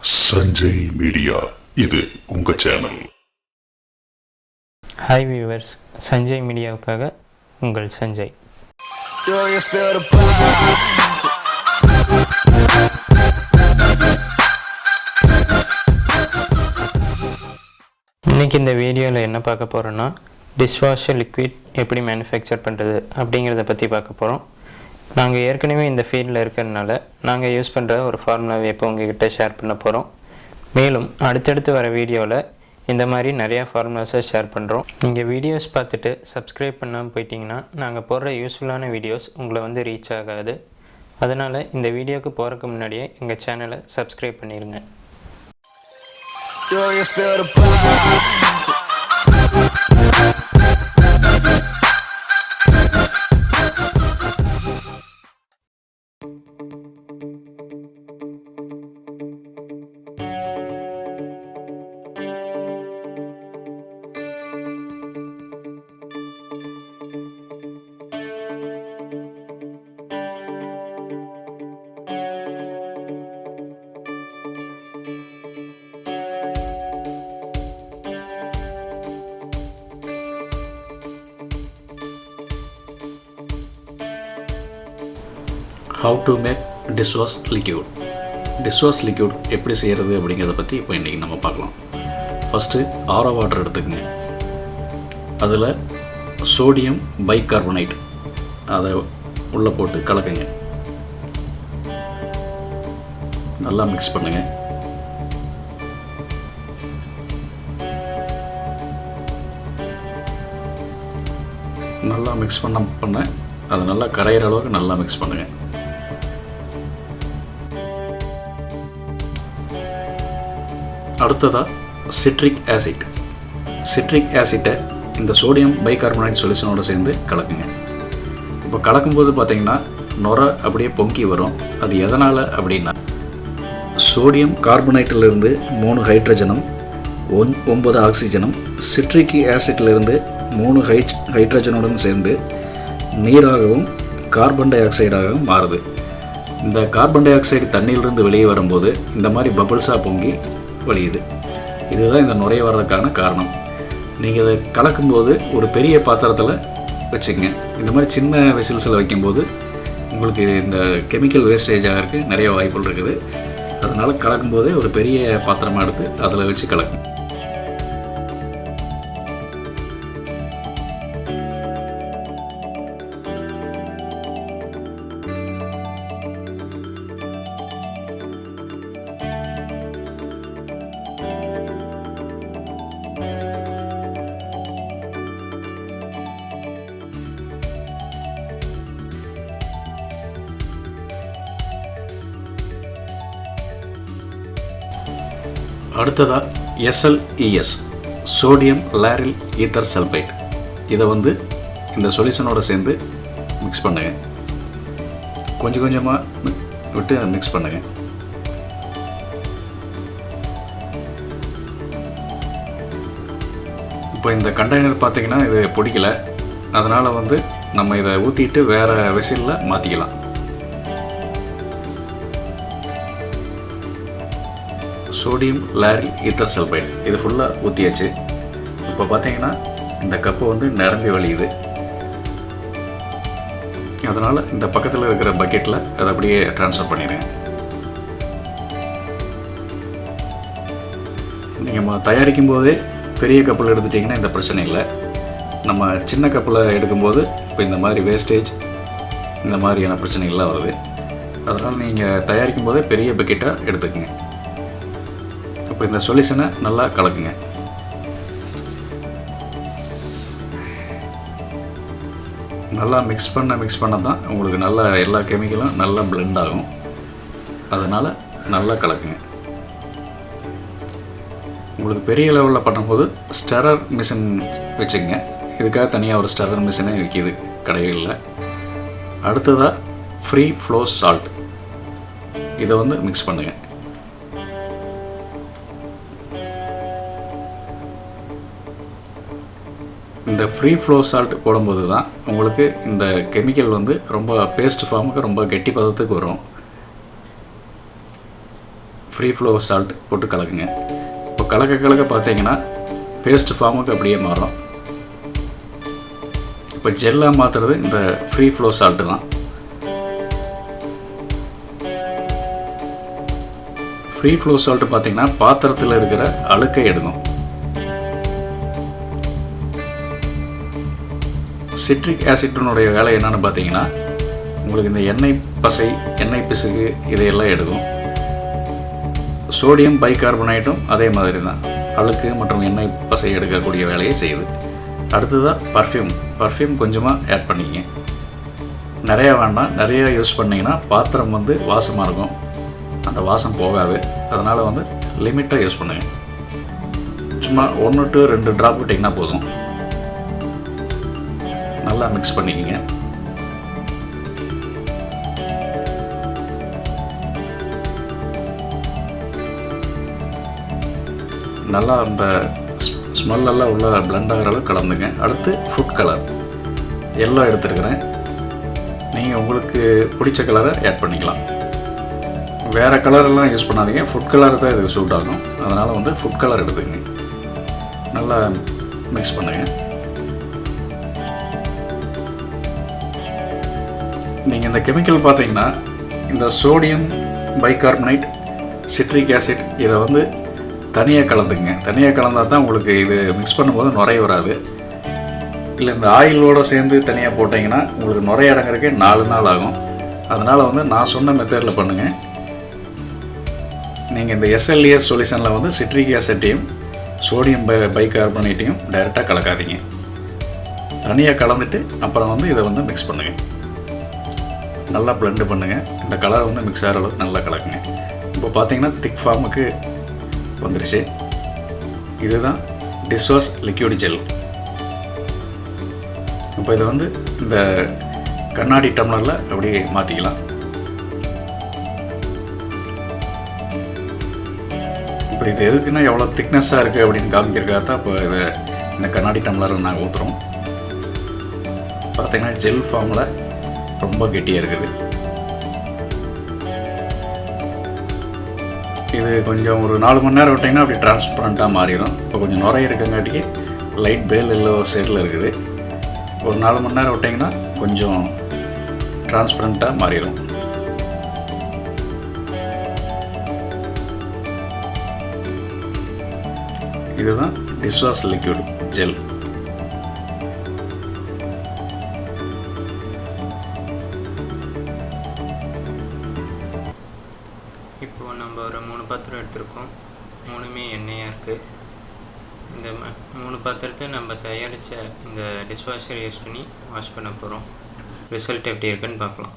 Sanjay media, இது உங்க channel. Hi viewers, Sanjay மீடியாவுக்காக உங்கள் சஞ்சய். இன்றைக்கி இந்த வீடியோவில் என்ன பார்க்க போகிறோன்னா, டிஷ்வாஷ் லிக்விட் எப்படி மேனுஃபேக்சர் பண்ணுறது அப்படிங்கிறத பற்றி பார்க்க போகிறோம். நாங்கள் ஏற்கனவே இந்த ஃபீல்டில் இருக்கிறதுனால நாங்கள் யூஸ் பண்ணுற ஒரு ஃபார்முலாவை இப்போ உங்ககிட்ட ஷேர் பண்ண போகிறோம். மேலும் அடுத்தடுத்து வர வீடியோவில் இந்த மாதிரி நிறையா ஃபார்முலாஸை ஷேர் பண்ணுறோம். நீங்கள் வீடியோஸ் பார்த்துட்டு சப்ஸ்கிரைப் பண்ணாமல் போயிட்டீங்கன்னா நாங்கள் போடுற யூஸ்ஃபுல்லான வீடியோஸ் உங்களை ரீச் ஆகாது. அதனால் இந்த வீடியோவுக்கு போகிறதுக்கு முன்னாடியே எங்கள் சேனலை சப்ஸ்கிரைப் பண்ணிடுங்க. How to make dishwash liquid. Dishwash liquid எப்படி செய்கிறது அப்படிங்கிறத பற்றி இப்போ இன்றைக்கி நம்ம பார்க்கலாம். ஃபஸ்ட்டு ஆரோ வாட்டர் எடுத்துக்கங்க. அதில் சோடியம் பைகார்பனேட் அதை உள்ளே போட்டு கலக்குங்க. நல்லா மிக்ஸ் பண்ணுங்கள். நல்லா மிக்ஸ் பண்ண அது நல்லா கரையிற அளவுக்கு நல்லா மிக்ஸ் பண்ணுங்கள். அடுத்ததாக சிட்ரிக் ஆசிட்டை இந்த சோடியம் பைகார்பனேட் சொல்யூஷனோடு சேர்ந்து கலக்குங்க. இப்போ கலக்கும்போது பார்த்திங்கன்னா நுரை அப்படியே பொங்கி வரும். அது எதனால் அப்படின்னா, சோடியம் கார்பனேட்டிலிருந்து 3 ஹைட்ரஜனும் 9 ஆக்சிஜனும் சிட்ரிக் ஆசிட்லேருந்து 3 ஹைட்ரஜனுடன் சேர்ந்து நீராகவும் கார்பன் டை ஆக்சைடாகவும் மாறுது. இந்த கார்பன் டை ஆக்சைடு தண்ணியிலிருந்து வெளியே வரும்போது இந்த மாதிரி பபிள்ஸாக பொங்கி வழியுது. இதுதான் இந்த நுரைய வர்றதுக்கான காரணம். நீங்கள் இதை கலக்கும்போது ஒரு பெரிய பாத்திரத்தில் வச்சுக்கங்க. இந்த மாதிரி சின்ன வெசில்ஸில் வைக்கும்போது உங்களுக்கு இந்த கெமிக்கல் வேஸ்டேஜ் ஆகிறதுக்கு நிறைய வாய்ப்புகள் இருக்குது. அதனால் கலக்கும்போதே ஒரு பெரிய பாத்திரமாக எடுத்து அதில் வச்சு கலக்குங்க. அடுத்ததாக SLES sodium lauryl ether sulphide, இதை இந்த சொல்யூஷனோடு சேர்ந்து மிக்ஸ் பண்ணுங்கள். கொஞ்சம் கொஞ்சமாக விட்டு மிக்ஸ் பண்ணுங்கள். இப்போ இந்த கண்டெய்னர் பார்த்திங்கன்னா இது பிடிக்கல. அதனால் நம்ம இதை ஊற்றிட்டு வேறு வெசிலில் மாற்றிக்கலாம். சோடியம் லாரில் ஈத்தர் சல்பைட் இது ஃபுல்லாக ஊற்றியாச்சு. இப்போ பார்த்தீங்கன்னா இந்த கப்பு நிரம்பி வழியுது. அதனால் இந்த பக்கத்தில் இருக்கிற பக்கெட்டில் அதை அப்படியே ட்ரான்ஸ்ஃபர் பண்ணிடுங்க. நீங்கள் தயாரிக்கும் போதே பெரிய கப்பில் எடுத்துட்டிங்கன்னா இந்த பிரச்சனை இல்லை. நம்ம சின்ன கப்பில் எடுக்கும்போது இப்போ இந்த மாதிரி வேஸ்டேஜ் இந்த மாதிரியான பிரச்சனைகள்லாம் வருது. அதனால் நீங்கள் தயாரிக்கும் போதே பெரிய பக்கெட்டாக எடுத்துக்கங்க. இப்போ இந்த சொல்யூஷனை நல்லா கலக்குங்க. நல்லா மிக்ஸ் பண்ண தான் உங்களுக்கு நல்லா எல்லா கெமிக்கலும் நல்லா பிளெண்ட் ஆகும். அதனால் நல்லா கலக்குங்க. உங்களுக்கு பெரிய லெவலில் பண்ணும்போது ஸ்டரர் மிஷின் வச்சுக்கங்க. இதுக்காக தனியாக ஒரு ஸ்டரர் மிஷினே விற்கிது கடைகளில். அடுத்ததாக ஃப்ரீ ஃப்ளோ சால்ட், இதை மிக்ஸ் பண்ணுங்கள். இந்த ஃப்ரீ ஃப்ளோ சால்ட் போடும்போது தான் உங்களுக்கு இந்த கெமிக்கல் ரொம்ப பேஸ்ட் ஃபார்முக்கு ரொம்ப கெட்டி பதத்துக்கு வரும். ஃப்ரீ ஃப்ளோ சால்ட் போட்டு கலக்குங்க. இப்போ கலக்க பார்த்தீங்கன்னா பேஸ்ட் ஃபார்முக்கு அப்படியே மாறும். இப்போ ஜெல்லாக மாற்றுறது இந்த ஃப்ரீ ஃப்ளோ சால்ட்டு தான். ஃப்ரீ ஃப்ளோ சால்ட்டு பார்த்தீங்கன்னா பாத்திரத்தில் இருக்கிற அழுக்கை எடுக்கும். சிட்ரிக் ஆசிட்னுடைய வேலை என்னென்னு பார்த்தீங்கன்னா உங்களுக்கு இந்த எண்ணெய் பசை, எண்ணெய் பிசுகு இதையெல்லாம் எடுக்கும். சோடியம் பைகார்பனேட்டும் அதே மாதிரி தான் அழுக்கு மற்றும் எண்ணெய் பசை எடுக்கக்கூடிய வேலையை செய்யுது. அடுத்ததாக பர்ஃப்யூம் கொஞ்சமாக ஆட் பண்ணிங்க. நிறையா வேண்டாம். நிறையா யூஸ் பண்ணிங்கன்னா பாத்திரம் வாசமாக இருக்கும், அந்த வாசம் போகாது. அதனால் லிமிட்டாக யூஸ் பண்ணுங்கள். சும்மா 1 to 2 ட்ராப் விட்டிங்கன்னா போதும். நல்லா மிக்ஸ் பண்ணிக்கங்க. நல்லா அந்த ஸ்மெல்லெல்லாம் உள்ள பிளெண்ட் ஆகிற அளவுக்கு கலந்துங்க. அடுத்து ஃபுட் கலர் எல்லோ எடுத்துருக்கிறேன். நீங்கள் உங்களுக்கு பிடிச்ச கலரை ஆட் பண்ணிக்கலாம். வேறு கலரெல்லாம் யூஸ் பண்ணாதீங்க. ஃபுட் கலர் தான் இதுக்கு சூட் ஆகும். அதனால் ஃபுட் கலர் எடுத்துக்கங்க. நல்லா மிக்ஸ் பண்ணுங்கள். நீங்கள் இந்த கெமிக்கல் பார்த்தீங்கன்னா இந்த சோடியம் பைகார்பனேட், சிட்ரிக் ஆசிட் இதை தனியாக கலந்துங்க. தனியாக கலந்தால் தான் உங்களுக்கு இது மிக்ஸ் பண்ணும்போது நுரை வராது. இல்லை இந்த ஆயிலோடு சேர்ந்து தனியாக போட்டிங்கன்னா உங்களுக்கு நுரை அடங்குறதுக்கு 4 நாள் ஆகும். அதனால் நான் சொன்ன மெத்தடில் பண்ணுங்கள். நீங்கள் இந்த SLES சொல்யூஷனில் சிட்ரிக் ஆசிட்டையும் சோடியம் பைகார்பனேட்டையும் டைரெக்டாக கலக்காதீங்க. தனியாக கலந்துட்டு அப்புறம் இதை மிக்ஸ் பண்ணுங்கள். நல்லா பிளெண்டு பண்ணுங்கள். இந்த கலர் மிக்ஸ் ஆகிற அளவுக்கு நல்லா கலக்குங்க. இப்போ பார்த்தீங்கன்னா திக் ஃபார்முக்கு வந்துருச்சு. இதுதான் டிஷ்வாஷ் லிக்யூட் ஜெல். இப்போ இதை இந்த கண்ணாடி டம்ளரில் அப்படியே மாற்றிக்கலாம். இப்போ இது எதுக்குன்னா எவ்வளோ திக்னஸ்ஸாக இருக்குது அப்படின்னு காமிக்கிறதுக்காக தான் இப்போ இதை இந்த கண்ணாடி டம்ளரில் நாங்கள் ஊற்றுறோம். பார்த்தீங்கன்னா ஜெல் ஃபார்மில் ரொம்ப கெட்டியாக இருக்குது. இது கொஞ்சம் ஒரு 4 மணி நேரம் விட்டிங்கன்னா அப்படி டிரான்ஸ்பரண்ட்டாக மாறிடும். இப்போ கொஞ்சம் நுரை இருக்கங்காட்டிக்கு லைட் பேல் எல்லோ ஷேடில் இருக்குது. ஒரு 4 மணி நேரம் விட்டிங்கன்னா கொஞ்சம் டிரான்ஸ்பரண்ட்டாக மாறிடும். இதுதான் டிஷ்வாஷ் லிக்விட் ஜெல். இப்போது நம்ம ஒரு 3 பாத்திரம் எடுத்திருக்கோம். 3மே எண்ணெயாக இருக்குது. இந்த 3 பாத்திரத்தை நம்ம தயாரித்த இந்த டிஷ்வாஷர் யூஸ் பண்ணி வாஷ் பண்ண போகிறோம். ரிசல்ட் எப்படி இருக்குன்னு பார்க்கலாம்.